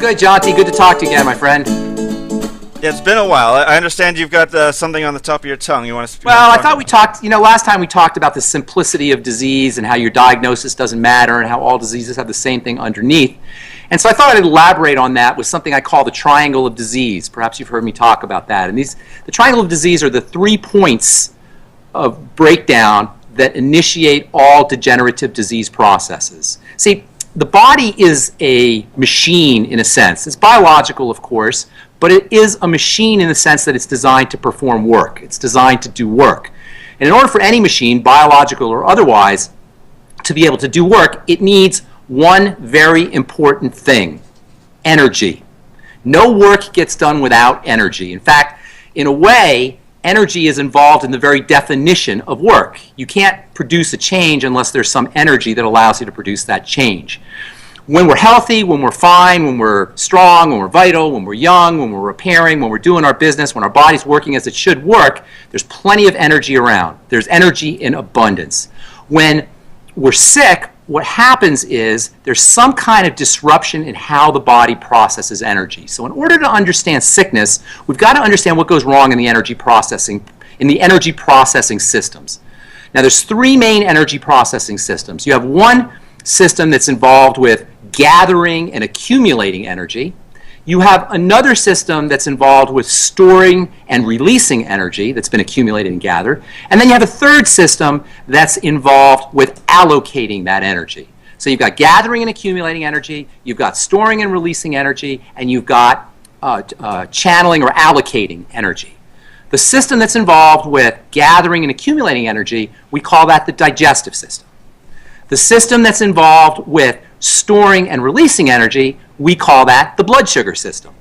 good, Jonty. Good to talk to you again, my friend. Yeah, it's been a while. I understand you've got something on the top of your tongue. You want to? Well, I thought we talked. Last time we talked about the simplicity of disease and how your diagnosis doesn't matter and how all diseases have the same thing underneath. And so I thought I'd elaborate on that with something I call the triangle of disease. Perhaps you've heard me talk about that. And the triangle of disease are the 3 points of breakdown that initiate all degenerative disease processes. See, the body is a machine in a sense. It's biological, of course, but it is a machine in the sense that it's designed to perform work. It's designed to do work. And in order for any machine, biological or otherwise, to be able to do work, it needs one very important thing: energy. No work gets done without energy. In fact, in a way, energy is involved in the very definition of work. You can't produce a change unless there's some energy that allows you to produce that change. When we're healthy, when we're fine, when we're strong, when we're vital, when we're young, when we're repairing, when we're doing our business, when our body's working as it should work, there's plenty of energy around. There's energy in abundance. When we're sick, what happens is there's some kind of disruption in how the body processes energy. So in order to understand sickness, we've got to understand what goes wrong in the energy processing systems. Now there's 3 main energy processing systems. You have one system that's involved with gathering and accumulating energy. You have another system that's involved with storing and releasing energy that's been accumulated and gathered. And then you have a third system that's involved with allocating that energy. So you've got gathering and accumulating energy, you've got storing and releasing energy, and you've got channeling or allocating energy. The system that's involved with gathering and accumulating energy, we call that the digestive system. The system that's involved with storing and releasing energy, we call that the blood sugar system.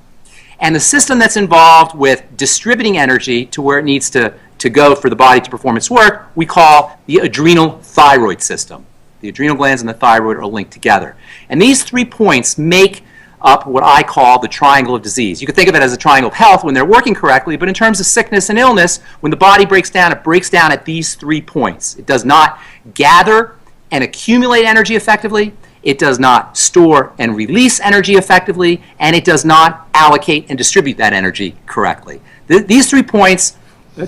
And the system that's involved with distributing energy to where it needs to go for the body to perform its work, we call the adrenal thyroid system. The adrenal glands and the thyroid are linked together. And these 3 points make up what I call the triangle of disease. You can think of it as a triangle of health when they're working correctly, but in terms of sickness and illness, when the body breaks down, it breaks down at these 3 points. It does not gather and accumulate energy effectively, it does not store and release energy effectively, and it does not allocate and distribute that energy correctly. These 3 points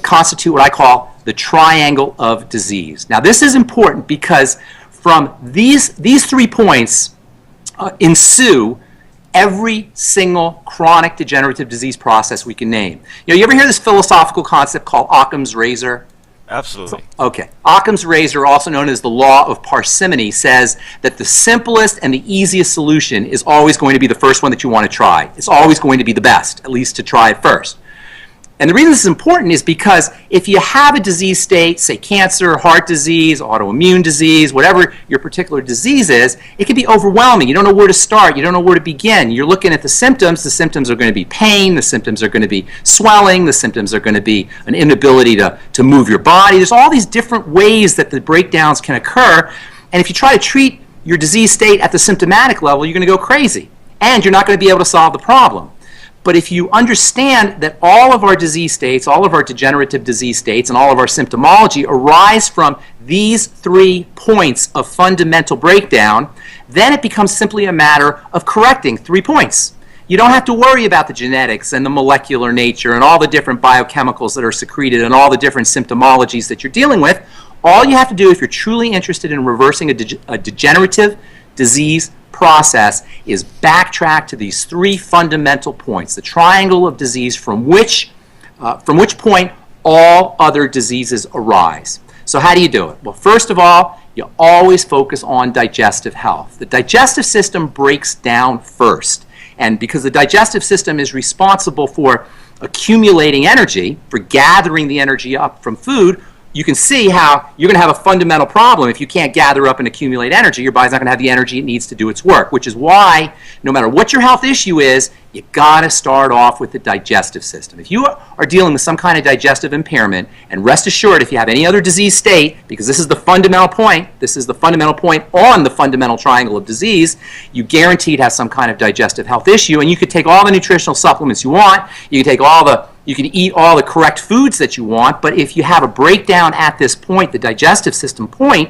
constitute what I call the triangle of disease. Now this is important because from these 3 points ensue every single chronic degenerative disease process we can name. You ever hear this philosophical concept called Occam's razor? Absolutely. Okay. Occam's razor, also known as the law of parsimony, says that the simplest and the easiest solution is always going to be the first one that you want to try. It's always going to be the best, at least to try it first. And the reason this is important is because if you have a disease state, say cancer, heart disease, autoimmune disease, whatever your particular disease is, it can be overwhelming. You don't know where to start. You don't know where to begin. You're looking at the symptoms. The symptoms are going to be pain. The symptoms are going to be swelling. The symptoms are going to be an inability to move your body. There's all these different ways that the breakdowns can occur. And if you try to treat your disease state at the symptomatic level, you're going to go crazy. And you're not going to be able to solve the problem. But if you understand that all of our disease states, all of our degenerative disease states, and all of our symptomology arise from these 3 points of fundamental breakdown, then it becomes simply a matter of correcting 3 points. You don't have to worry about the genetics and the molecular nature and all the different biochemicals that are secreted and all the different symptomologies that you're dealing with. All you have to do if you're truly interested in reversing a degenerative disease process is backtrack to these 3 fundamental points, the triangle of disease from which point all other diseases arise. So how do you do it? Well, first of all, you always focus on digestive health. The digestive system breaks down first. And because the digestive system is responsible for accumulating energy, for gathering the energy up from food, you can see how you're going to have a fundamental problem if you can't gather up and accumulate energy. Your body's not going to have the energy it needs to do its work, which is why no matter what your health issue is, you got to start off with the digestive system. If you are dealing with some kind of digestive impairment, and rest assured if you have any other disease state, because this is the fundamental point on the fundamental triangle of disease, you guaranteed have some kind of digestive health issue, and you could take all the nutritional supplements you want, you can eat all the correct foods that you want, but if you have a breakdown at this point, the digestive system point,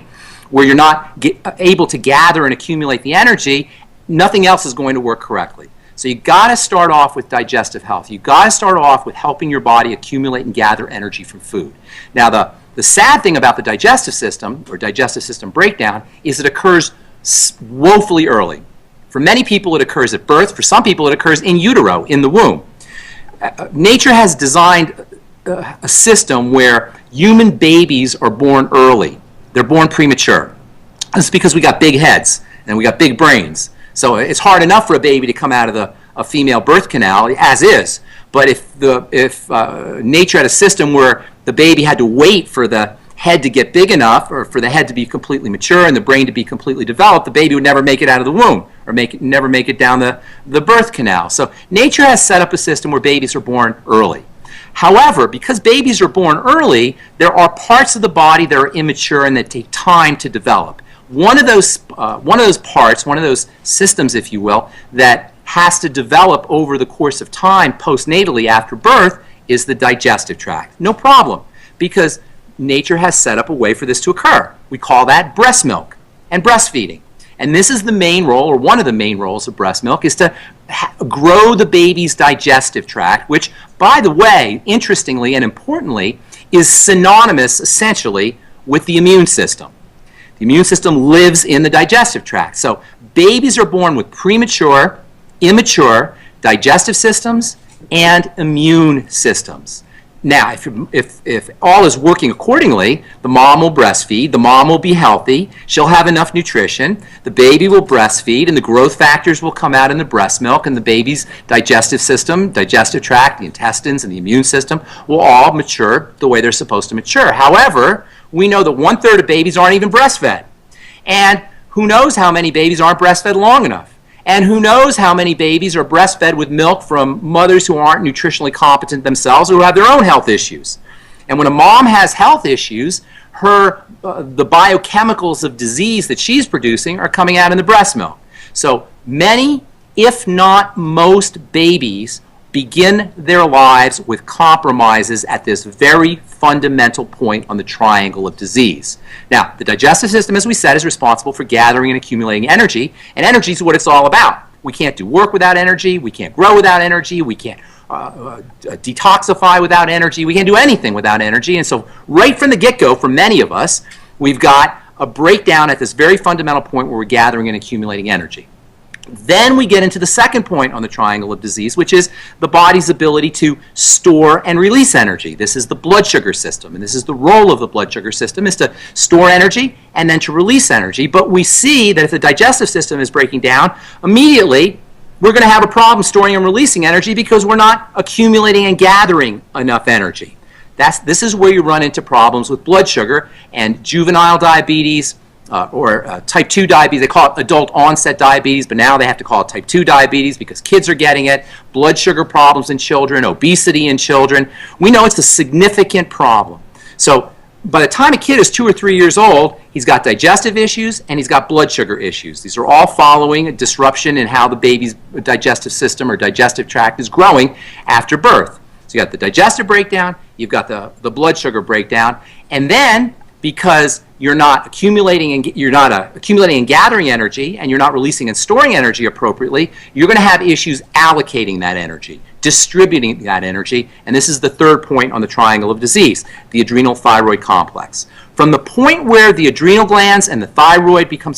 where you're not able to gather and accumulate the energy, nothing else is going to work correctly. So you got to start off with digestive health. You got to start off with helping your body accumulate and gather energy from food. Now, the sad thing about the digestive system, or digestive system breakdown, is it occurs woefully early. For many people, it occurs at birth. For some people, it occurs in utero, in the womb. Nature has designed a system where human babies are born early. They're born premature. This is because we got big heads and we got big brains. So it's hard enough for a baby to come out of a female birth canal, as is. But if nature had a system where the baby had to wait for the head to get big enough, or for the head to be completely mature and the brain to be completely developed, the baby would never make it out of the womb, or never make it down the birth canal. So nature has set up a system where babies are born early. However, because babies are born early, there are parts of the body that are immature and that take time to develop. One of those parts, one of those systems, if you will, that has to develop over the course of time postnatally after birth is the digestive tract. No problem, because nature has set up a way for this to occur. We call that breast milk and breastfeeding. And this is the main role, or one of the main roles of breast milk, is to grow the baby's digestive tract, which, by the way, interestingly and importantly, is synonymous, essentially, with the immune system. The immune system lives in the digestive tract. So babies are born with premature, immature digestive systems and immune systems. Now, if all is working accordingly, the mom will breastfeed, the mom will be healthy, she'll have enough nutrition, the baby will breastfeed, and the growth factors will come out in the breast milk, and the baby's digestive system, digestive tract, the intestines, and the immune system will all mature the way they're supposed to mature. However, we know that 1/3 of babies aren't even breastfed. And who knows how many babies aren't breastfed long enough? And who knows how many babies are breastfed with milk from mothers who aren't nutritionally competent themselves or who have their own health issues. And when a mom has health issues, the biochemicals of disease that she's producing are coming out in the breast milk. So many, if not most, babies begin their lives with compromises at this very fundamental point on the triangle of disease. Now, the digestive system, as we said, is responsible for gathering and accumulating energy, and energy is what it's all about. We can't do work without energy, we can't grow without energy, we can't detoxify without energy, we can't do anything without energy, and so right from the get-go, for many of us, we've got a breakdown at this very fundamental point where we're gathering and accumulating energy. Then we get into the second point on the triangle of disease, which is the body's ability to store and release energy. This is the blood sugar system, and this is the role of the blood sugar system, is to store energy and then to release energy. But we see that if the digestive system is breaking down, immediately we're going to have a problem storing and releasing energy because we're not accumulating and gathering enough energy. This is where you run into problems with blood sugar and juvenile diabetes, or type 2 diabetes. They call it adult onset diabetes, but now they have to call it type 2 diabetes because kids are getting it. Blood sugar problems in children, obesity in children. We know it's a significant problem. So by the time a kid is 2 or 3 years old, he's got digestive issues and he's got blood sugar issues. These are all following a disruption in how the baby's digestive system or digestive tract is growing after birth. So you got the digestive breakdown, you've got the blood sugar breakdown, and then because you're not accumulating and gathering energy, and you're not releasing and storing energy appropriately, you're going to have issues allocating that energy, distributing that energy, and this is the third point on the triangle of disease, the adrenal thyroid complex. From the point where the adrenal glands and the thyroid become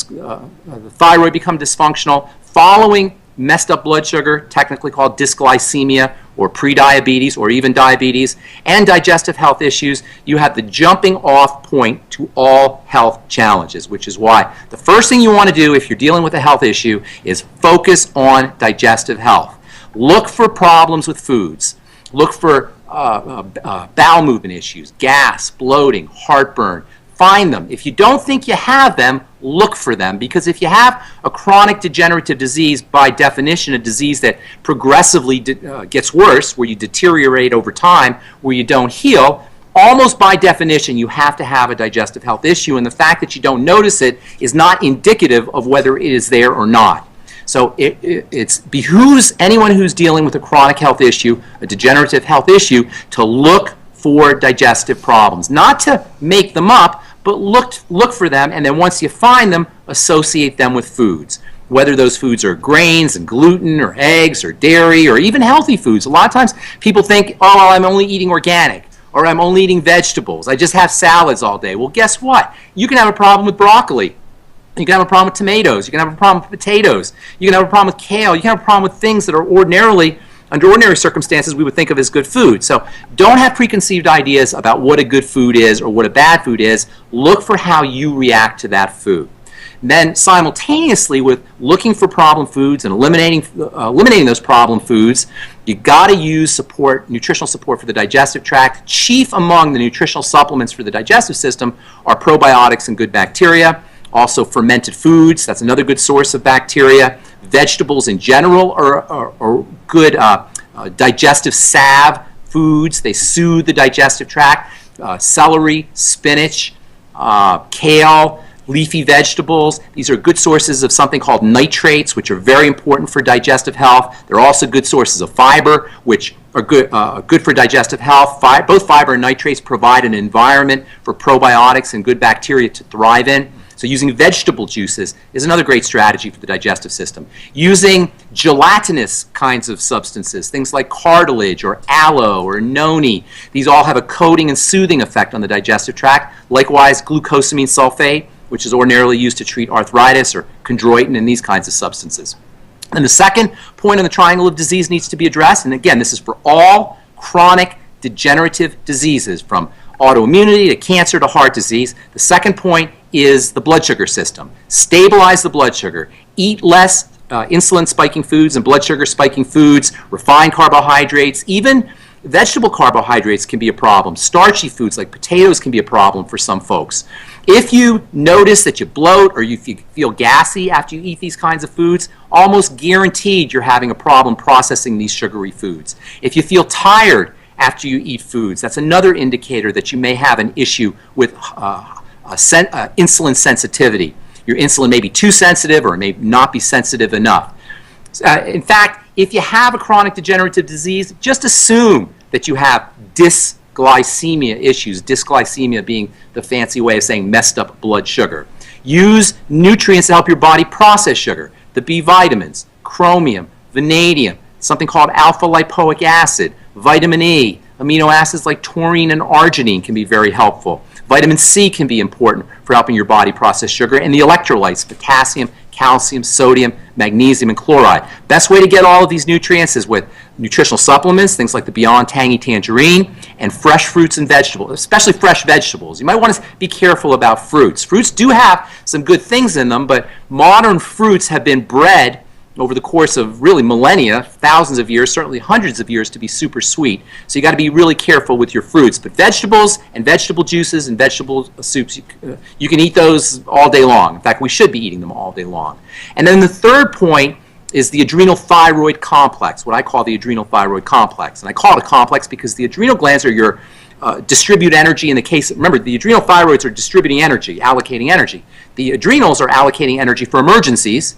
dysfunctional, following messed up blood sugar, technically called dysglycemia or prediabetes or even diabetes, and digestive health issues, you have the jumping off point to all health challenges, which is why the first thing you want to do if you're dealing with a health issue is focus on digestive health. Look for problems with foods. Look for bowel movement issues, gas, bloating, heartburn. Find them. If you don't think you have them, look for them, because if you have a chronic degenerative disease, by definition a disease that progressively gets worse, where you deteriorate over time, where you don't heal, almost by definition you have to have a digestive health issue, and the fact that you don't notice it is not indicative of whether it is there or not. So it behooves anyone who's dealing with a chronic health issue, a degenerative health issue, to look for digestive problems. Not to make them up, but look for them, and then once you find them, associate them with foods. whether those foods are grains and gluten or eggs or dairy or even healthy foods. A lot of times people think, oh, well, I'm only eating organic or I'm only eating vegetables. I just have salads all day. Well, guess what? You can have a problem with broccoli. You can have a problem with tomatoes. You can have a problem with potatoes. You can have a problem with kale. You can have a problem with things that are ordinarily, under ordinary circumstances, we would think of as good food. So don't have preconceived ideas about what a good food is or what a bad food is. Look for how you react to that food. Then simultaneously with looking for problem foods and eliminating those problem foods, you got to use nutritional support for the digestive tract. Chief among the nutritional supplements for the digestive system are probiotics and good bacteria. Also fermented foods, that's another good source of bacteria. Vegetables in general are good digestive salve foods. They soothe the digestive tract. Celery, spinach, kale, leafy vegetables. These are good sources of something called nitrates, which are very important for digestive health. They're also good sources of fiber, which are good for digestive health. Both fiber and nitrates provide an environment for probiotics and good bacteria to thrive in. So using vegetable juices is another great strategy for the digestive system. Using gelatinous kinds of substances, things like cartilage or aloe or noni, these all have a coating and soothing effect on the digestive tract. Likewise, glucosamine sulfate, which is ordinarily used to treat arthritis or chondroitin and these kinds of substances. And the second point on the triangle of disease needs to be addressed, and again, this is for all chronic degenerative diseases, from autoimmunity to cancer to heart disease. The second point is the blood sugar system. Stabilize the blood sugar. Eat less insulin spiking foods and blood sugar spiking foods, refined carbohydrates, even vegetable carbohydrates can be a problem. Starchy foods like potatoes can be a problem for some folks. If you notice that you bloat or you feel gassy after you eat these kinds of foods, almost guaranteed you're having a problem processing these sugary foods. If you feel tired after you eat foods, that's another indicator that you may have an issue with insulin sensitivity. Your insulin may be too sensitive or may not be sensitive enough. In fact, if you have a chronic degenerative disease, just assume that you have dysglycemia issues, dysglycemia being the fancy way of saying messed up blood sugar. Use nutrients to help your body process sugar, the B vitamins, chromium, vanadium, something called alpha lipoic acid, vitamin E, amino acids like taurine and arginine can be very helpful. Vitamin C can be important for helping your body process sugar, and the electrolytes, potassium, calcium, sodium, magnesium, and chloride. Best way to get all of these nutrients is with nutritional supplements, things like the Beyond Tangy Tangerine, and fresh fruits and vegetables, especially fresh vegetables. You might want to be careful about fruits. Fruits do have some good things in them, but modern fruits have been bred over the course of really millennia, thousands of years, certainly hundreds of years, to be super sweet. So you got to be really careful with your fruits. But vegetables and vegetable juices and vegetable soups, you can eat those all day long. In fact, we should be eating them all day long. And then the third point is the adrenal thyroid complex, what I call the adrenal thyroid complex. And I call it a complex because the adrenal glands are your distribute energy in the case, remember, the adrenal thyroids are distributing energy, allocating energy. The adrenals are allocating energy for emergencies,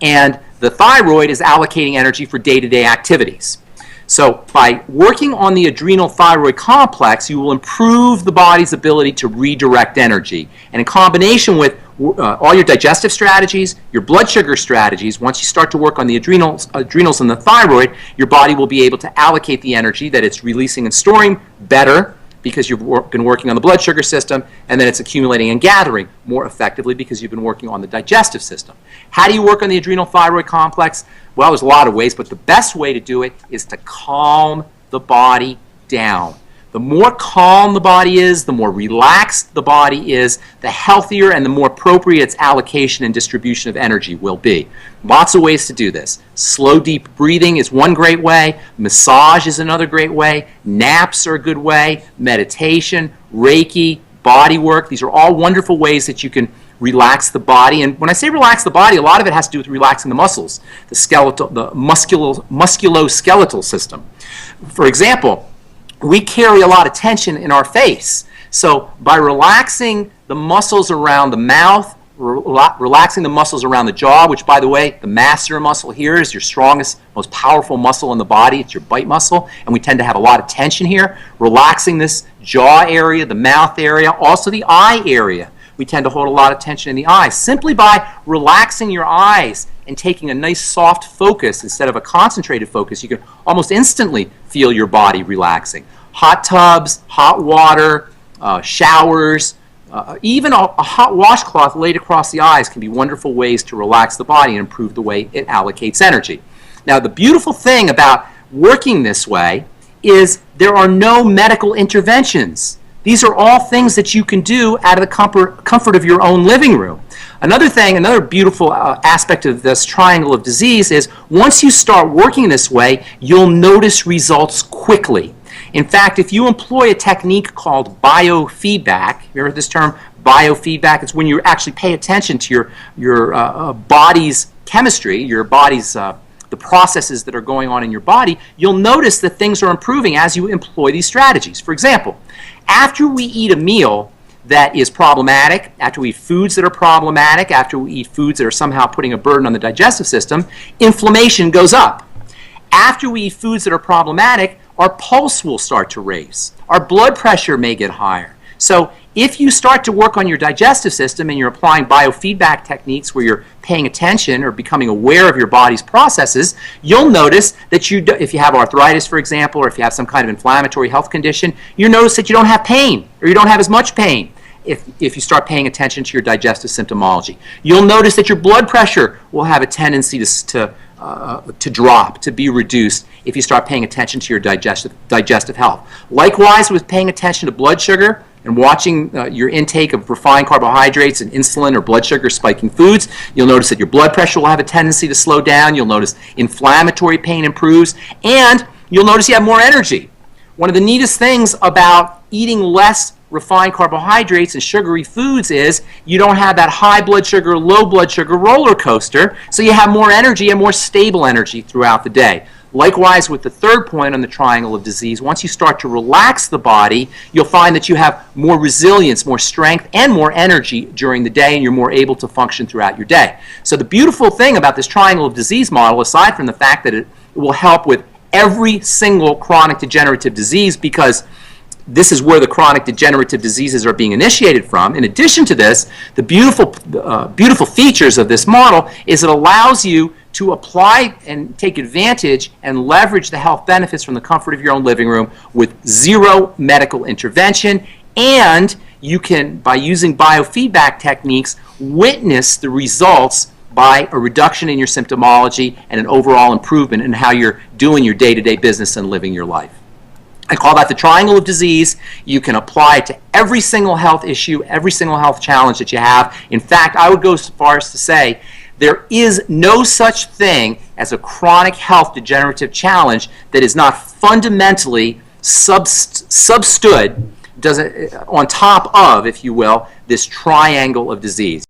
and the thyroid is allocating energy for day-to-day activities. So by working on the adrenal thyroid complex, you will improve the body's ability to redirect energy. And in combination with all your digestive strategies, your blood sugar strategies, once you start to work on the adrenals and the thyroid, your body will be able to allocate the energy that it's releasing and storing better, because you've been working on the blood sugar system, and then it's accumulating and gathering more effectively because you've been working on the digestive system. How do you work on the adrenal thyroid complex? Well, there's a lot of ways, but the best way to do it is to calm the body down. The more calm the body is, the more relaxed the body is, the healthier and the more appropriate its allocation and distribution of energy will be. Lots of ways to do this. Slow, deep breathing is one great way. Massage is another great way. Naps are a good way. Meditation, Reiki, body work. These are all wonderful ways that you can relax the body. And when I say relax the body, a lot of it has to do with relaxing the muscles, the musculoskeletal system. For example, we carry a lot of tension in our face. So by relaxing the muscles around the mouth, relaxing the muscles around the jaw, which, by the way, the masseter muscle here is your strongest, most powerful muscle in the body. It's your bite muscle, and we tend to have a lot of tension here. Relaxing this jaw area, the mouth area, also the eye area. we tend to hold a lot of tension in the eyes. Simply by relaxing your eyes and taking a nice soft focus instead of a concentrated focus, you can almost instantly feel your body relaxing. Hot tubs, hot water, showers, even a hot washcloth laid across the eyes can be wonderful ways to relax the body and improve the way it allocates energy. Now, the beautiful thing about working this way is there are no medical interventions. These are all things that you can do out of the comfort of your own living room. Another thing, another beautiful aspect of this triangle of disease is once you start working this way, you'll notice results quickly. In fact, if you employ a technique called biofeedback, you ever heard this term, biofeedback? It's when you actually pay attention to your body's chemistry, your body's the processes that are going on in your body, you'll notice that things are improving as you employ these strategies. For example, after we eat a meal that is problematic, after we eat foods that are problematic, after we eat foods that are somehow putting a burden on the digestive system, inflammation goes up. After we eat foods that are problematic, our pulse will start to raise. Our blood pressure may get higher. So if you start to work on your digestive system and you're applying biofeedback techniques where you're paying attention or becoming aware of your body's processes, you'll notice that if you have arthritis, for example, or if you have some kind of inflammatory health condition, you notice that you don't have pain or you don't have as much pain if you start paying attention to your digestive symptomology. You'll notice that your blood pressure will have a tendency to drop, to be reduced if you start paying attention to your digestive health. Likewise, with paying attention to blood sugar and watching your intake of refined carbohydrates and insulin or blood sugar spiking foods, you'll notice that your blood pressure will have a tendency to slow down. You'll notice inflammatory pain improves, and you'll notice you have more energy. One of the neatest things about eating less refined carbohydrates and sugary foods is you don't have that high blood sugar, low blood sugar roller coaster, so you have more energy and more stable energy throughout the day. Likewise, with the third point on the triangle of disease, once you start to relax the body, you'll find that you have more resilience, more strength, and more energy during the day, and you're more able to function throughout your day. So the beautiful thing about this triangle of disease model, aside from the fact that it will help with every single chronic degenerative disease, because this is where the chronic degenerative diseases are being initiated from. In addition to this, the beautiful features of this model is it allows you to apply and take advantage and leverage the health benefits from the comfort of your own living room with zero medical intervention, and you can, by using biofeedback techniques, witness the results by a reduction in your symptomology and an overall improvement in how you're doing your day-to-day business and living your life. I call that the triangle of disease. You can apply it to every single health issue, every single health challenge that you have. In fact, I would go so far as to say there is no such thing as a chronic health degenerative challenge that is not fundamentally substood on top of, if you will, this triangle of disease.